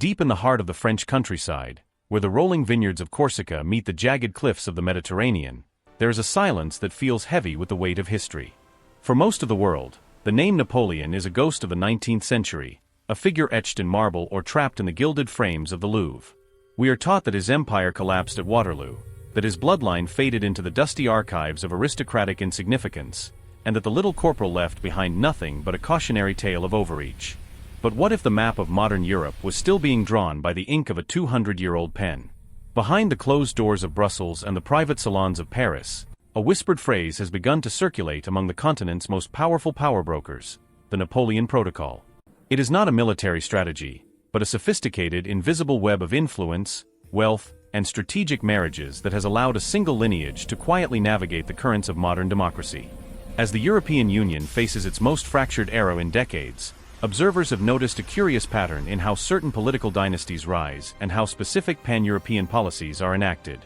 Deep in the heart of the French countryside, where the rolling vineyards of Corsica meet the jagged cliffs of the Mediterranean, there is a silence that feels heavy with the weight of history. For most of the world, the name Napoleon is a ghost of the 19th century, a figure etched in marble or trapped in the gilded frames of the Louvre. We are taught that his empire collapsed at Waterloo, that his bloodline faded into the dusty archives of aristocratic insignificance, and that the little corporal left behind nothing but a cautionary tale of overreach. But what if the map of modern Europe was still being drawn by the ink of a 200-year-old pen? Behind the closed doors of Brussels and the private salons of Paris, a whispered phrase has begun to circulate among the continent's most powerful power brokers: the Napoleon Protocol. It is not a military strategy, but a sophisticated, invisible web of influence, wealth, and strategic marriages that has allowed a single lineage to quietly navigate the currents of modern democracy. As the European Union faces its most fractured era in decades, observers have noticed a curious pattern in how certain political dynasties rise and how specific pan-European policies are enacted.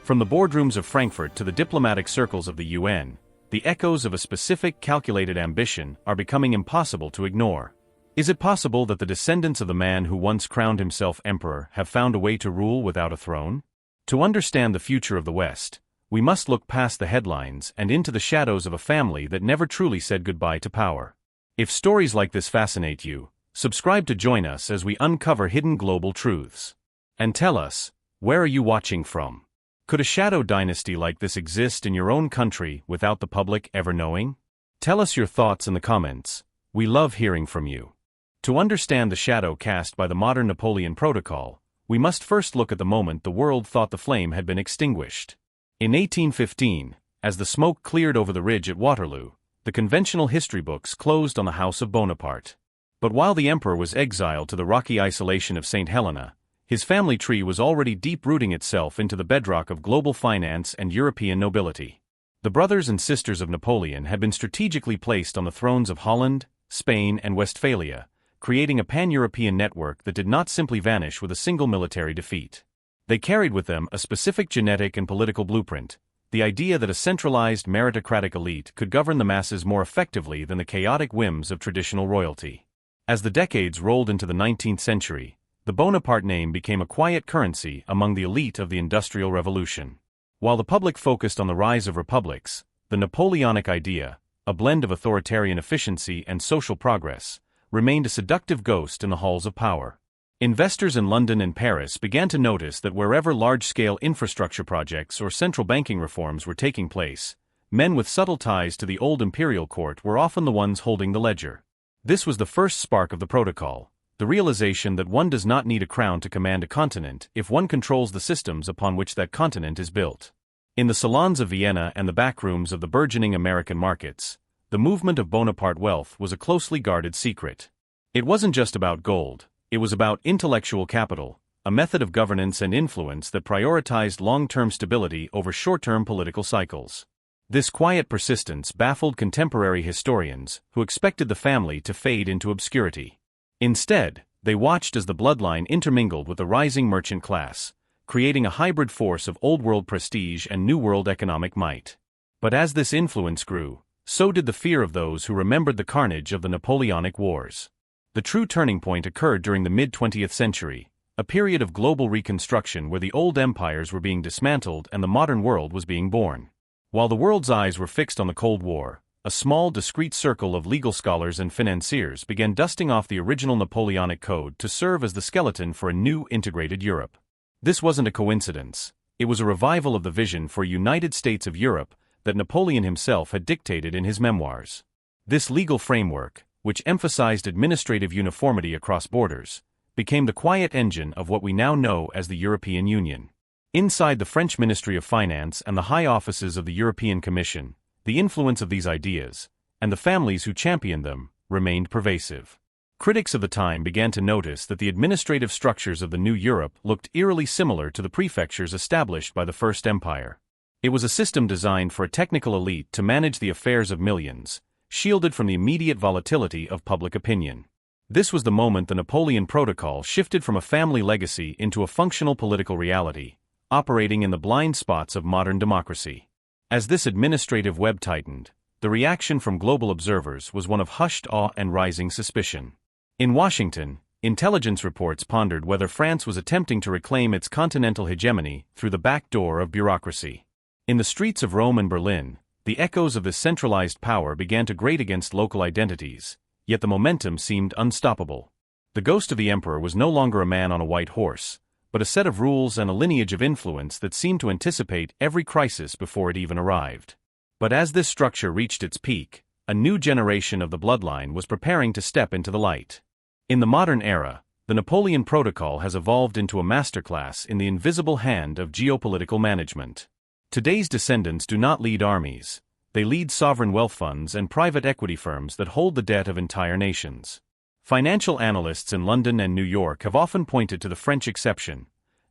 From the boardrooms of Frankfurt to the diplomatic circles of the UN, the echoes of a specific, calculated ambition are becoming impossible to ignore. Is it possible that the descendants of the man who once crowned himself emperor have found a way to rule without a throne? To understand the future of the West, we must look past the headlines and into the shadows of a family that never truly said goodbye to power. If stories like this fascinate you, subscribe to join us as we uncover hidden global truths. And tell us, where are you watching from? Could a shadow dynasty like this exist in your own country without the public ever knowing? Tell us your thoughts in the comments. We love hearing from you. To understand the shadow cast by the modern Napoleon Protocol, we must first look at the moment the world thought the flame had been extinguished. In 1815, as the smoke cleared over the ridge at Waterloo, the conventional history books closed on the House of Bonaparte. But while the emperor was exiled to the rocky isolation of St. Helena, his family tree was already deep-rooting itself into the bedrock of global finance and European nobility. The brothers and sisters of Napoleon had been strategically placed on the thrones of Holland, Spain, and Westphalia, creating a pan-European network that did not simply vanish with a single military defeat. They carried with them a specific genetic and political blueprint: the idea that a centralized meritocratic elite could govern the masses more effectively than the chaotic whims of traditional royalty. As the decades rolled into the 19th century, the Bonaparte name became a quiet currency among the elite of the Industrial Revolution. While the public focused on the rise of republics, the Napoleonic idea, a blend of authoritarian efficiency and social progress, remained a seductive ghost in the halls of power. Investors in London and Paris began to notice that wherever large-scale infrastructure projects or central banking reforms were taking place, men with subtle ties to the old imperial court were often the ones holding the ledger. This was the first spark of the protocol, the realization that one does not need a crown to command a continent if one controls the systems upon which that continent is built. In the salons of Vienna and the backrooms of the burgeoning American markets, the movement of Bonaparte wealth was a closely guarded secret. It wasn't just about gold. It was about intellectual capital, a method of governance and influence that prioritized long-term stability over short-term political cycles. This quiet persistence baffled contemporary historians who expected the family to fade into obscurity. Instead, they watched as the bloodline intermingled with the rising merchant class, creating a hybrid force of old-world prestige and new-world economic might. But as this influence grew, so did the fear of those who remembered the carnage of the Napoleonic Wars. The true turning point occurred during the mid-20th century, a period of global reconstruction where the old empires were being dismantled and the modern world was being born. While the world's eyes were fixed on the Cold War, a small, discreet circle of legal scholars and financiers began dusting off the original Napoleonic Code to serve as the skeleton for a new integrated Europe. This wasn't a coincidence. It was a revival of the vision for a United States of Europe that Napoleon himself had dictated in his memoirs. This legal framework, which emphasized administrative uniformity across borders, became the quiet engine of what we now know as the European Union. Inside the French Ministry of Finance and the high offices of the European Commission, the influence of these ideas, and the families who championed them, remained pervasive. Critics of the time began to notice that the administrative structures of the new Europe looked eerily similar to the prefectures established by the First Empire. It was a system designed for a technical elite to manage the affairs of millions, shielded from the immediate volatility of public opinion. This was the moment the Napoleon Protocol shifted from a family legacy into a functional political reality, operating in the blind spots of modern democracy. As this administrative web tightened, the reaction from global observers was one of hushed awe and rising suspicion. In Washington, Intelligence reports pondered whether France was attempting to reclaim its continental hegemony through the back door of bureaucracy. In the streets of Rome and Berlin, the echoes of this centralized power began to grate against local identities, yet the momentum seemed unstoppable. The ghost of the emperor was no longer a man on a white horse, but a set of rules and a lineage of influence that seemed to anticipate every crisis before it even arrived. But as this structure reached its peak, a new generation of the bloodline was preparing to step into the light. In the modern era, the Napoleon Protocol has evolved into a masterclass in the invisible hand of geopolitical management. Today's descendants do not lead armies, they lead sovereign wealth funds and private equity firms that hold the debt of entire nations. Financial analysts in London and New York have often pointed to the French exception,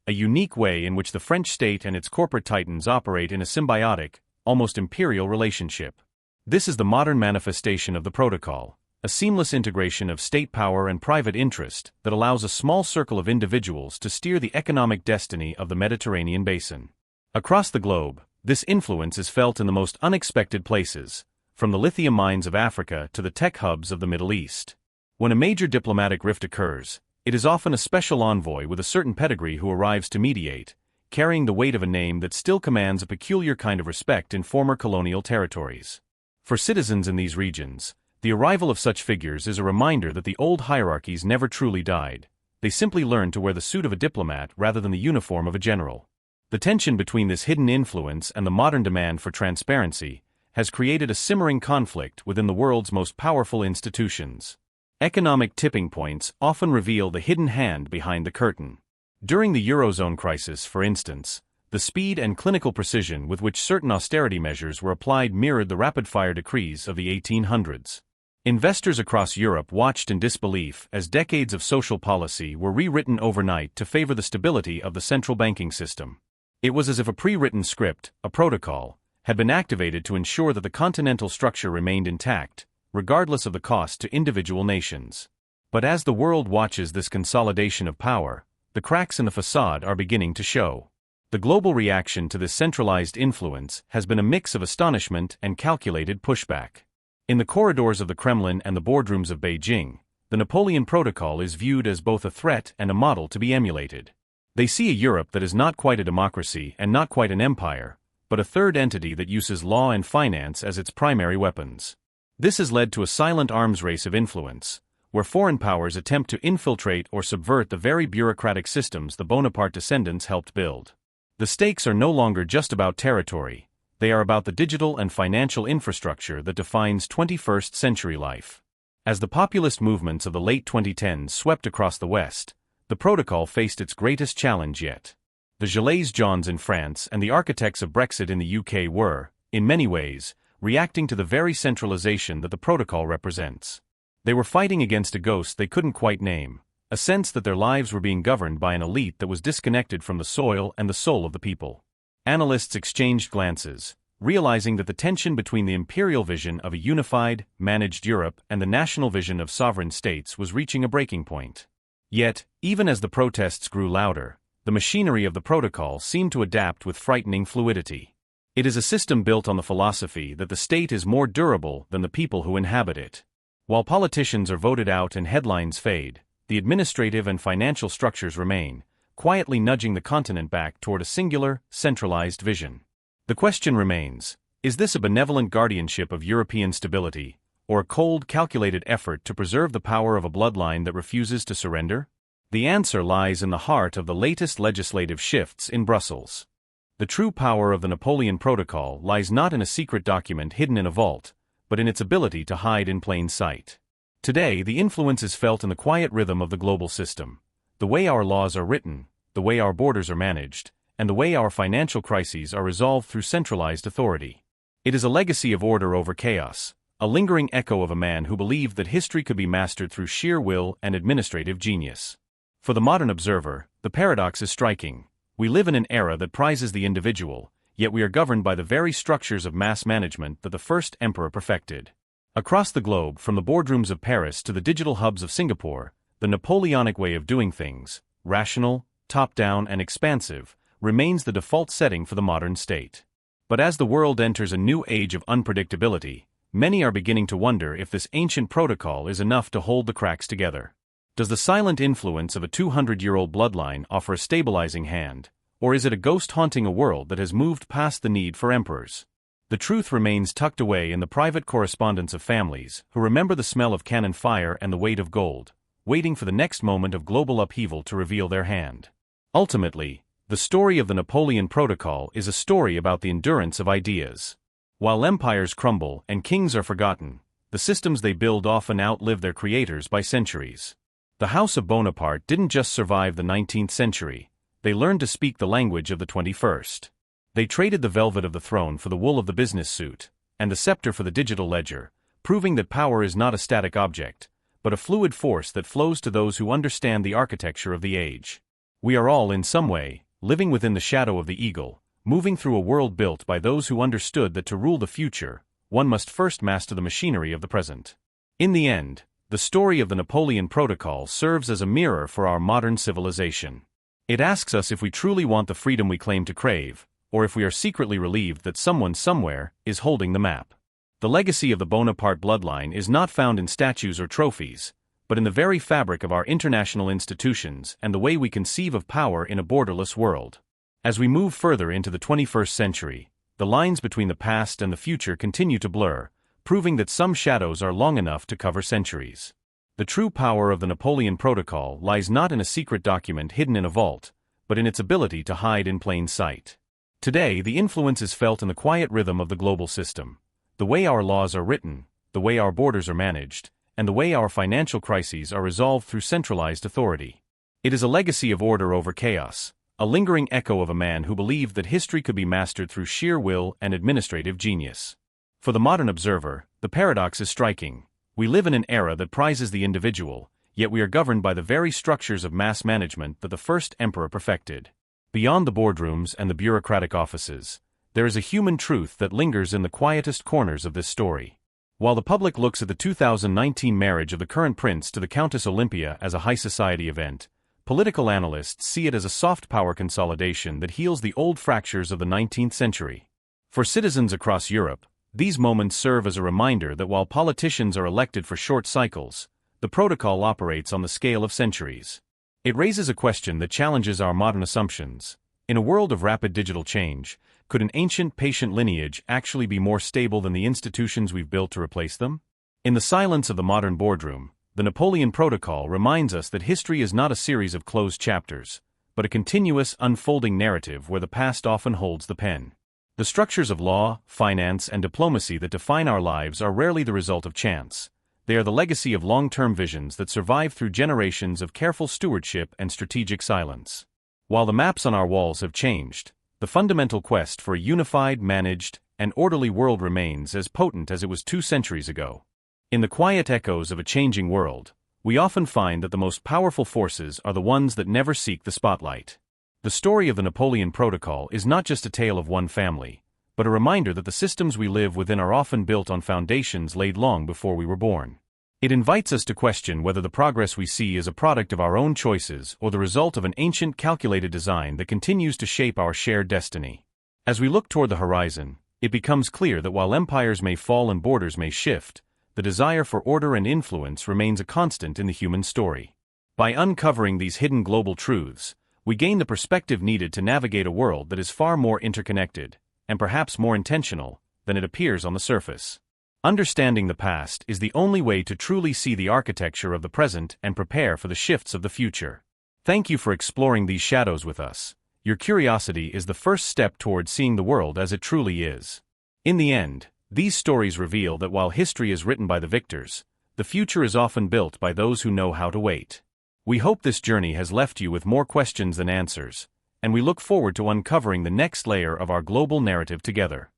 a unique way in which the French state and its corporate titans operate in a symbiotic, almost imperial relationship. This is the modern manifestation of the protocol, a seamless integration of state power and private interest that allows a small circle of individuals to steer the economic destiny of the Mediterranean basin. Across the globe, this influence is felt in the most unexpected places, from the lithium mines of Africa to the tech hubs of the Middle East. When a major diplomatic rift occurs, it is often a special envoy with a certain pedigree who arrives to mediate, carrying the weight of a name that still commands a peculiar kind of respect in former colonial territories. For citizens in these regions, the arrival of such figures is a reminder that the old hierarchies never truly died. They simply learned to wear the suit of a diplomat rather than the uniform of a general. The tension between this hidden influence and the modern demand for transparency has created a simmering conflict within the world's most powerful institutions. Economic tipping points often reveal the hidden hand behind the curtain. During the Eurozone crisis, for instance, the speed and clinical precision with which certain austerity measures were applied mirrored the rapid-fire decrees of the 1800s. Investors across Europe watched in disbelief as decades of social policy were rewritten overnight to favor the stability of the central banking system. It was as if a pre-written script, a protocol, had been activated to ensure that the continental structure remained intact, regardless of the cost to individual nations. But as the world watches this consolidation of power, the cracks in the facade are beginning to show. The global reaction to this centralized influence has been a mix of astonishment and calculated pushback. In the corridors of the Kremlin and the boardrooms of Beijing, the Napoleon Protocol is viewed as both a threat and a model to be emulated. They see a Europe that is not quite a democracy and not quite an empire, but a third entity that uses law and finance as its primary weapons. This has led to a silent arms race of influence, where foreign powers attempt to infiltrate or subvert the very bureaucratic systems the Bonaparte descendants helped build. The stakes are no longer just about territory, they are about the digital and financial infrastructure that defines 21st century life. As the populist movements of the late 2010s swept across the West, the protocol faced its greatest challenge yet. The Gilets jaunes in France and the architects of Brexit in the UK were, in many ways, reacting to the very centralization that the protocol represents. They were fighting against a ghost they couldn't quite name, a sense that their lives were being governed by an elite that was disconnected from the soil and the soul of the people. Analysts exchanged glances, realizing that the tension between the imperial vision of a unified, managed Europe and the national vision of sovereign states was reaching a breaking point. Yet, even as the protests grew louder, the machinery of the protocol seemed to adapt with frightening fluidity. It is a system built on the philosophy that the state is more durable than the people who inhabit it. While politicians are voted out and headlines fade, the administrative and financial structures remain, quietly nudging the continent back toward a singular, centralized vision. The question remains, is this a benevolent guardianship of European stability, or a cold, calculated effort to preserve the power of a bloodline that refuses to surrender? The answer lies in the heart of the latest legislative shifts in Brussels. The true power of the Napoleon Protocol lies not in a secret document hidden in a vault, but in its ability to hide in plain sight. Today, the influence is felt in the quiet rhythm of the global system, the way our laws are written, the way our borders are managed, and the way our financial crises are resolved through centralized authority. It is a legacy of order over chaos, a lingering echo of a man who believed that history could be mastered through sheer will and administrative genius. For the modern observer, the paradox is striking. We live in an era that prizes the individual, yet we are governed by the very structures of mass management that the first emperor perfected. Across the globe, from the boardrooms of Paris to the digital hubs of Singapore, the Napoleonic way of doing things, rational, top-down and expansive, remains the default setting for the modern state. But as the world enters a new age of unpredictability, many are beginning to wonder if this ancient protocol is enough to hold the cracks together. Does the silent influence of a 200-year-old bloodline offer a stabilizing hand, or is it a ghost haunting a world that has moved past the need for emperors? The truth remains tucked away in the private correspondence of families who remember the smell of cannon fire and the weight of gold, waiting for the next moment of global upheaval to reveal their hand. Ultimately, the story of the Napoleon Protocol is a story about the endurance of ideas. While empires crumble and kings are forgotten, the systems they build often outlive their creators by centuries. The House of Bonaparte didn't just survive the 19th century, they learned to speak the language of the 21st. They traded the velvet of the throne for the wool of the business suit, and the scepter for the digital ledger, proving that power is not a static object, but a fluid force that flows to those who understand the architecture of the age. We are all, in some way, living within the shadow of the eagle, moving through a world built by those who understood that to rule the future, one must first master the machinery of the present. In the end, the story of the Napoleon Protocol serves as a mirror for our modern civilization. It asks us if we truly want the freedom we claim to crave, or if we are secretly relieved that someone somewhere is holding the map. The legacy of the Bonaparte bloodline is not found in statues or trophies, but in the very fabric of our international institutions and the way we conceive of power in a borderless world. As we move further into the 21st century, the lines between the past and the future continue to blur, proving that some shadows are long enough to cover centuries. The true power of the Napoleon Protocol lies not in a secret document hidden in a vault, but in its ability to hide in plain sight. Today, the influence is felt in the quiet rhythm of the global system. The way our laws are written, the way our borders are managed, and the way our financial crises are resolved through centralized authority. It is a legacy of order over chaos, a lingering echo of a man who believed that history could be mastered through sheer will and administrative genius. For the modern observer, the paradox is striking. We live in an era that prizes the individual, yet we are governed by the very structures of mass management that the first emperor perfected. Beyond the boardrooms and the bureaucratic offices, there is a human truth that lingers in the quietest corners of this story. While the public looks at the 2019 marriage of the current prince to the Countess Olympia as a high society event, political analysts see it as a soft power consolidation that heals the old fractures of the 19th century. For citizens across Europe, these moments serve as a reminder that while politicians are elected for short cycles, the protocol operates on the scale of centuries. It raises a question that challenges our modern assumptions. In a world of rapid digital change, could an ancient, patient lineage actually be more stable than the institutions we've built to replace them? In the silence of the modern boardroom, the Napoleon Protocol reminds us that history is not a series of closed chapters, but a continuous, unfolding narrative where the past often holds the pen. The structures of law, finance, and diplomacy that define our lives are rarely the result of chance. They are the legacy of long-term visions that survive through generations of careful stewardship and strategic silence. While the maps on our walls have changed, the fundamental quest for a unified, managed, and orderly world remains as potent as it was 2 centuries ago. In the quiet echoes of a changing world, we often find that the most powerful forces are the ones that never seek the spotlight. The story of the Napoleon Protocol is not just a tale of one family, but a reminder that the systems we live within are often built on foundations laid long before we were born. It invites us to question whether the progress we see is a product of our own choices or the result of an ancient calculated design that continues to shape our shared destiny. As we look toward the horizon, it becomes clear that while empires may fall and borders may shift, the desire for order and influence remains a constant in the human story. By uncovering these hidden global truths, we gain the perspective needed to navigate a world that is far more interconnected, and perhaps more intentional, than it appears on the surface. Understanding the past is the only way to truly see the architecture of the present and prepare for the shifts of the future. Thank you for exploring these shadows with us. Your curiosity is the first step toward seeing the world as it truly is. In the end, these stories reveal that while history is written by the victors, the future is often built by those who know how to wait. We hope this journey has left you with more questions than answers, and we look forward to uncovering the next layer of our global narrative together.